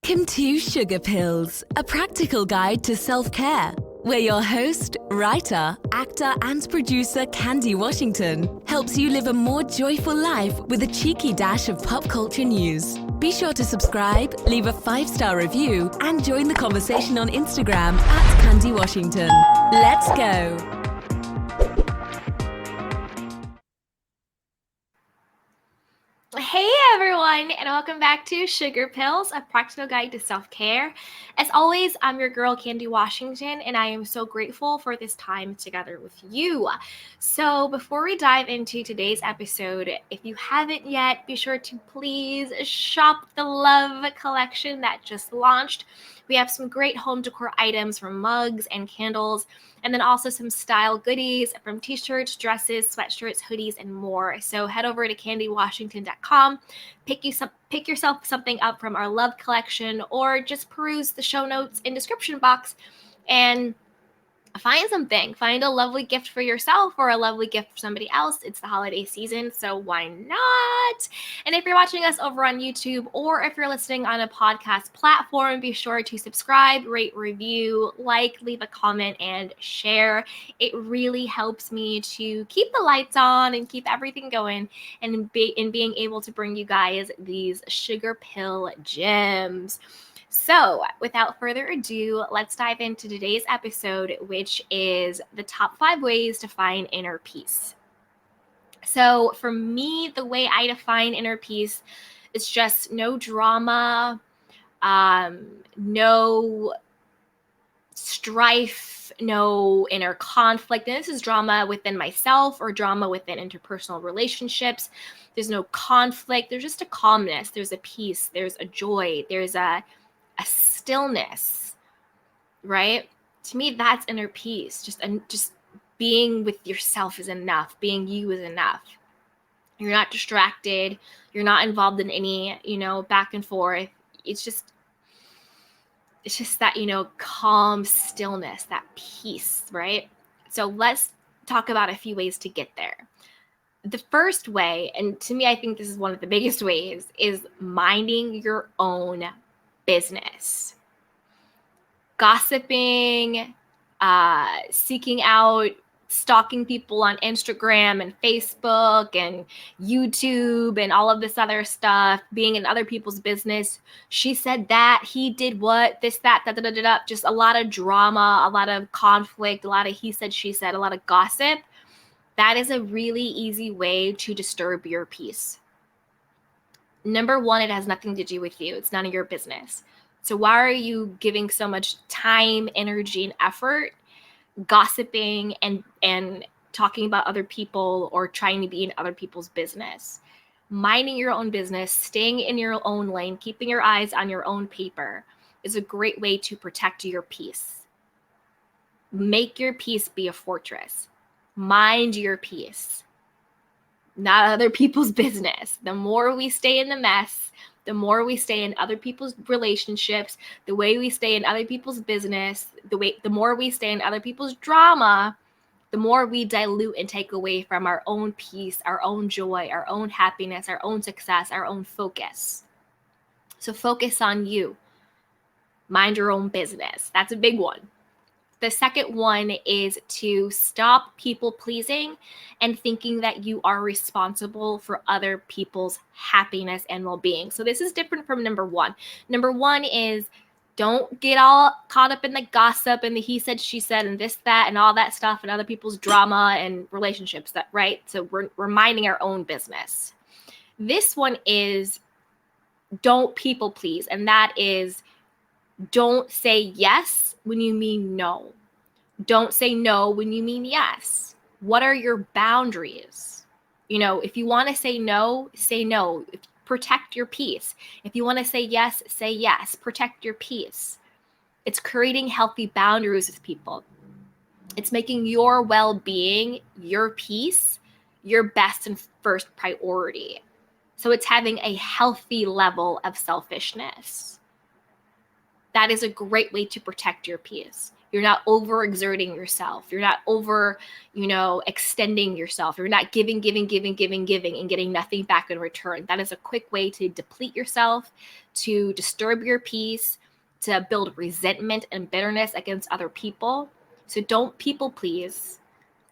Welcome to Sugar Pills, a practical guide to self-care, where your host, writer, actor, and producer Candy Washington helps you live a more joyful life with a cheeky dash of pop culture news. Be sure to subscribe, leave a 5-star review, and join the conversation on Instagram at Candy Washington. Let's go! Hey everyone, and welcome back to Sugar Pills, a practical guide to self-care. As always, I'm your girl Candy Washington, and I am so grateful for this time together with you. So before we dive into today's episode, if you haven't yet, be sure to please shop the Love collection that just launched. We have some great home decor items from mugs and candles, and then also some style goodies from t-shirts, dresses, sweatshirts, hoodies, and more. So head over to candywashington.com, pick yourself something up from our Love collection, or just peruse the show notes and description box and find something. Find a lovely gift for yourself or a lovely gift for somebody else. It's the holiday season, so why not? And if you're watching us over on YouTube, or if you're listening on a podcast platform, be sure to subscribe, rate, review, leave a comment, and share. It really helps me to keep the lights on and keep everything going, and being able to bring you guys these sugar pill gems. So without further ado, let's dive into today's episode, which is the top 5 ways to find inner peace. So for me, the way I define inner peace is just no drama, no strife, no inner conflict. And this is drama within myself or drama within interpersonal relationships. There's no conflict. There's just a calmness. There's a peace. There's a joy. There's a stillness, right? To me, that's inner peace. Just being with yourself is enough. Being you is enough. You're not distracted. You're not involved in any, back and forth. It's just that, calm stillness, that peace, right? So let's talk about a few ways to get there. The first way, and to me, I think this is one of the biggest ways, is minding your own business. Gossiping, seeking out, stalking people on Instagram and Facebook and YouTube and all of this other stuff, being in other people's business. She said that, he did what, this, that, just a lot of drama, a lot of conflict, a lot of he said, she said, a lot of gossip. That is a really easy way to disturb your peace. Number one, it has nothing to do with you. It's none of your business. So why are you giving so much time, energy, and effort gossiping and talking about other people or trying to be in other people's business? Minding your own business, staying in your own lane, keeping your eyes on your own paper is a great way to protect your peace. Make your peace be a fortress. Mind your peace. Not other people's business. The more we stay in the mess, the more we stay in other people's relationships, the way we stay in other people's business, the more we stay in other people's drama, the more we dilute and take away from our own peace, our own joy, our own happiness, our own success, our own focus. So focus on you. Mind your own business. That's a big one. The second one is to stop people pleasing and thinking that you are responsible for other people's happiness and well-being. So this is different from number one. Number one is don't get all caught up in the gossip and the he said, she said, and this, that, and all that stuff and other people's drama and relationships, that, right? So we're minding our own business. This one is don't people please. And that is don't say yes when you mean no. Don't say no when you mean yes. What are your boundaries? If you want to say no, say no. Protect your peace. If you want to say yes, say yes. Protect your peace. It's creating healthy boundaries with people. It's making your well-being, your peace, your best and first priority. So it's having a healthy level of selfishness. That is a great way to protect your peace. You're not overexerting yourself. You're not extending yourself. You're not giving, and getting nothing back in return. That is a quick way to deplete yourself, to disturb your peace, to build resentment and bitterness against other people. So don't people please.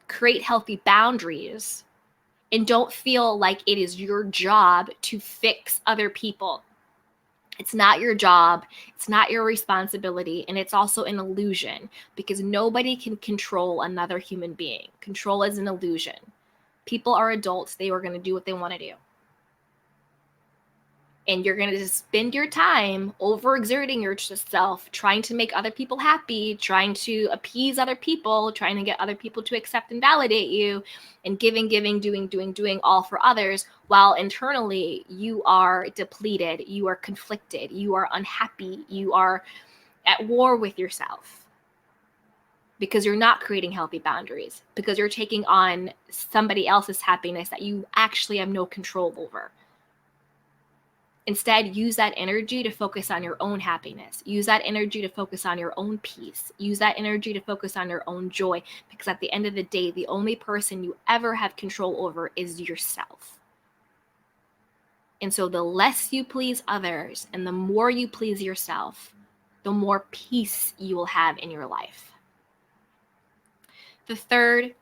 Create healthy boundaries, and don't feel like it is your job to fix other people. It's not your job. It's not your responsibility. And it's also an illusion, because nobody can control another human being. Control is an illusion. People are adults. They are going to do what they want to do. And you're going to just spend your time overexerting yourself, trying to make other people happy, trying to appease other people, trying to get other people to accept and validate you, and giving, doing all for others, while internally you are depleted, you are conflicted, you are unhappy, you are at war with yourself, because you're not creating healthy boundaries, because you're taking on somebody else's happiness that you actually have no control over. Instead, use that energy to focus on your own happiness. Use that energy to focus on your own peace. Use that energy to focus on your own joy, because at the end of the day, the only person you ever have control over is yourself. And so the less you please others and the more you please yourself, the more peace you will have in your life. The third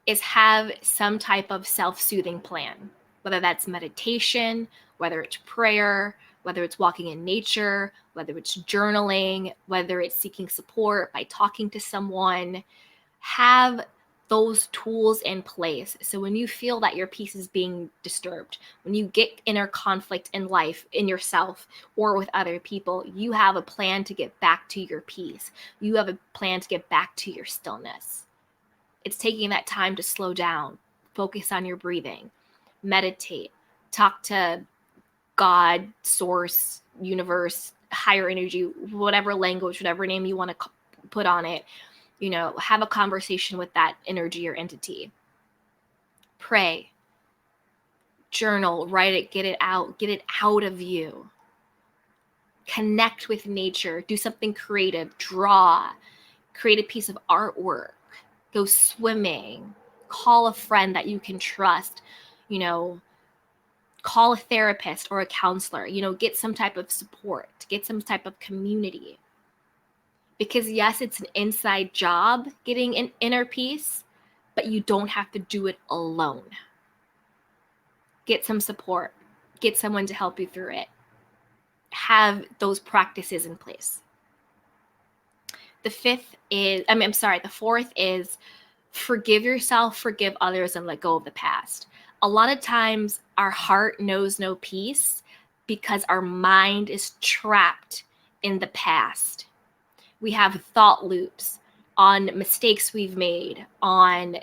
is have some type of self-soothing plan, whether that's meditation, whether it's prayer, whether it's walking in nature, whether it's journaling, whether it's seeking support by talking to someone. Have those tools in place. So when you feel that your peace is being disturbed, when you get inner conflict in life, in yourself or with other people, you have a plan to get back to your peace. You have a plan to get back to your stillness. It's taking that time to slow down, focus on your breathing, meditate, talk to God, source, universe, higher energy, whatever language, whatever name you want to put on it. Have a conversation with that energy or entity. Pray, journal, write it, get it out of you. Connect with nature, do something creative, draw, create a piece of artwork, go swimming, call a friend that you can trust, call a therapist or a counselor, get some type of support, get some type of community. Because yes, it's an inside job getting an inner peace, but you don't have to do it alone. Get some support, get someone to help you through it. Have those practices in place. The fourth is forgive yourself, forgive others, and let go of the past. A lot of times our heart knows no peace because our mind is trapped in the past. We have thought loops on mistakes we've made, on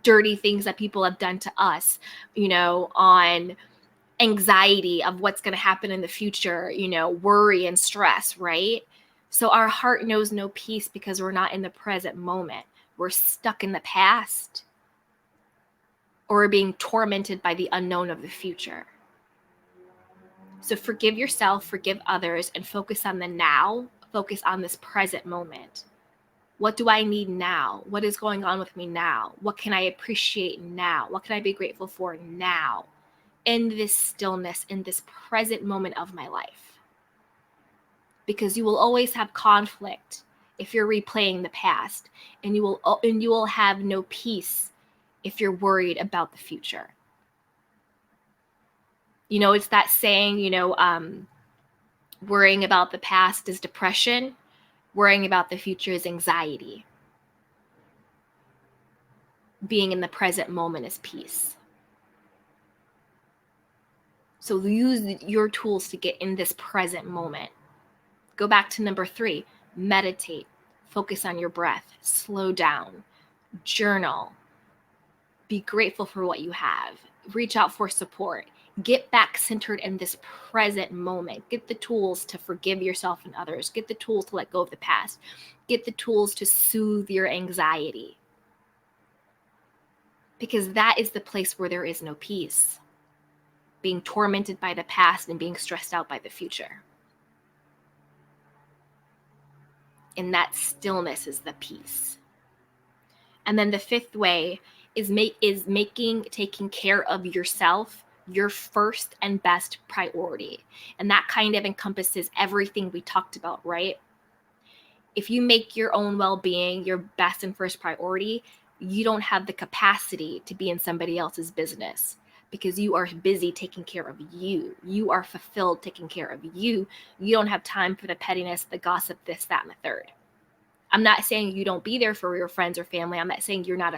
dirty things that people have done to us, on anxiety of what's going to happen in the future, worry and stress, right? So our heart knows no peace because we're not in the present moment. We're stuck in the past, or we're being tormented by the unknown of the future. So forgive yourself, forgive others, and focus on the now. Focus on this present moment. What do I need now? What is going on with me now? What can I appreciate now? What can I be grateful for now? In this stillness, in this present moment of my life. Because you will always have conflict if you're replaying the past, and you will have no peace if you're worried about the future. It's that saying, worrying about the past is depression. Worrying about the future is anxiety. Being in the present moment is peace. So use your tools to get in this present moment. Go back to number 3, meditate, focus on your breath, slow down, journal, be grateful for what you have, reach out for support, get back centered in this present moment, get the tools to forgive yourself and others, get the tools to let go of the past, get the tools to soothe your anxiety. Because that is the place where there is no peace, being tormented by the past and being stressed out by the future. And that stillness is the peace. And then the fifth way is making taking care of yourself your first and best priority. And that kind of encompasses everything we talked about, right? If you make your own well-being your best and first priority, you don't have the capacity to be in somebody else's business because you are busy taking care of you. You are fulfilled taking care of you. You don't have time for the pettiness, the gossip, this, that, and the third. I'm not saying you don't be there for your friends or family. I'm not saying you're not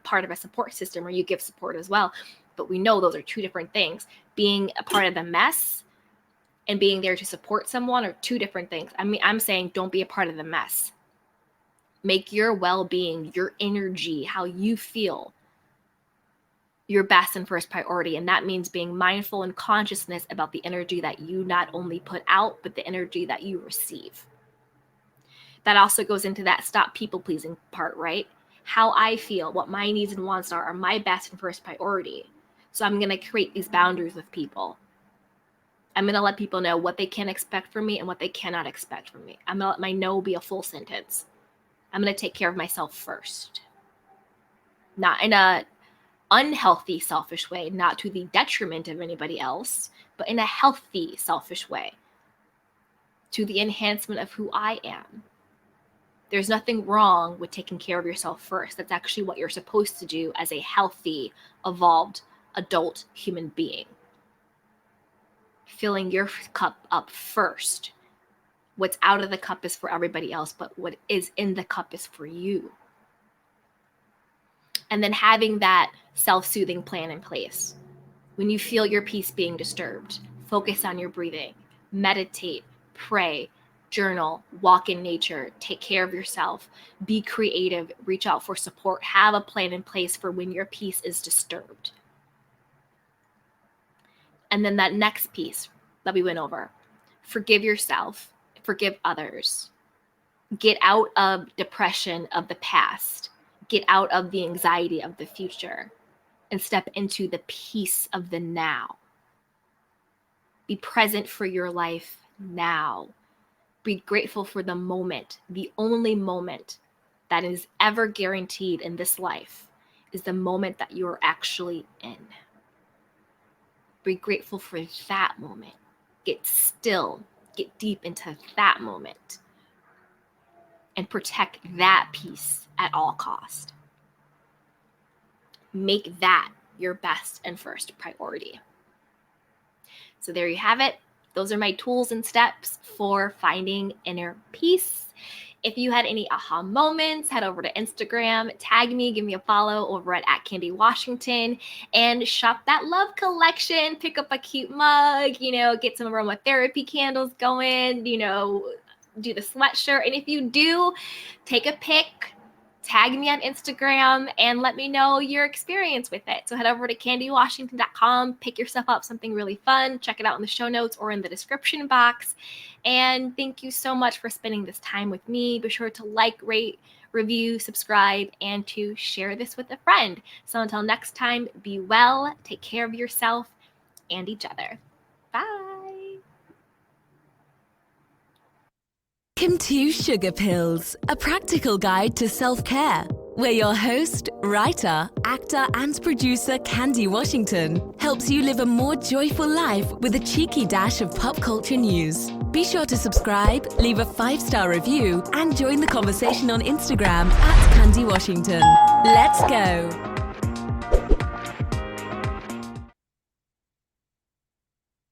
part of a support system or you give support as well. But we know those are two different things. Being a part of the mess and being there to support someone are two different things. I mean, I'm saying don't be a part of the mess. Make your well-being, your energy, how you feel, your best and first priority. And that means being mindful and consciousness about the energy that you not only put out, but the energy that you receive. That also goes into that stop people-pleasing part, right? How I feel, what my needs and wants are my best and first priority. So I'm going to create these boundaries with people. I'm going to let people know what they can expect from me and what they cannot expect from me. I'm going to let my no be a full sentence. I'm going to take care of myself first. Not in a unhealthy, selfish way, not to the detriment of anybody else, but in a healthy, selfish way, to the enhancement of who I am. There's nothing wrong with taking care of yourself first. That's actually what you're supposed to do as a healthy, evolved, adult human being. Filling your cup up first. What's out of the cup is for everybody else, but what is in the cup is for you. And then having that self-soothing plan in place. When you feel your peace being disturbed, focus on your breathing, meditate, pray, journal, walk in nature, take care of yourself, be creative, reach out for support, have a plan in place for when your peace is disturbed. And then that next piece that we went over, forgive yourself, forgive others, get out of depression of the past, get out of the anxiety of the future, and step into the peace of the now. Be present for your life now. Be grateful for the moment. The only moment that is ever guaranteed in this life is the moment that you're actually in. Be grateful for that moment. Get still. Get deep into that moment. And protect that peace at all cost. Make that your best and first priority. So there you have it. Those are my tools and steps for finding inner peace. If you had any aha moments, head over to Instagram, tag me, give me a follow over at Candy Washington, and shop that love collection. Pick up a cute mug, get some aromatherapy candles going, do the sweatshirt. And if you do, take a pic, tag me on Instagram, and let me know your experience with it. So head over to candywashington.com, pick yourself up something really fun, check it out in the show notes or in the description box. And thank you so much for spending this time with me. Be sure to like, rate, review, subscribe, and to share this with a friend. So until next time, be well, take care of yourself and each other. Bye. Welcome to Sugar Pills, a practical guide to self-care, where your host, writer, actor, and producer Candy Washington helps you live a more joyful life with a cheeky dash of pop culture news. Be sure to subscribe, leave a 5-star review, and join the conversation on Instagram at Candy Washington. Let's go!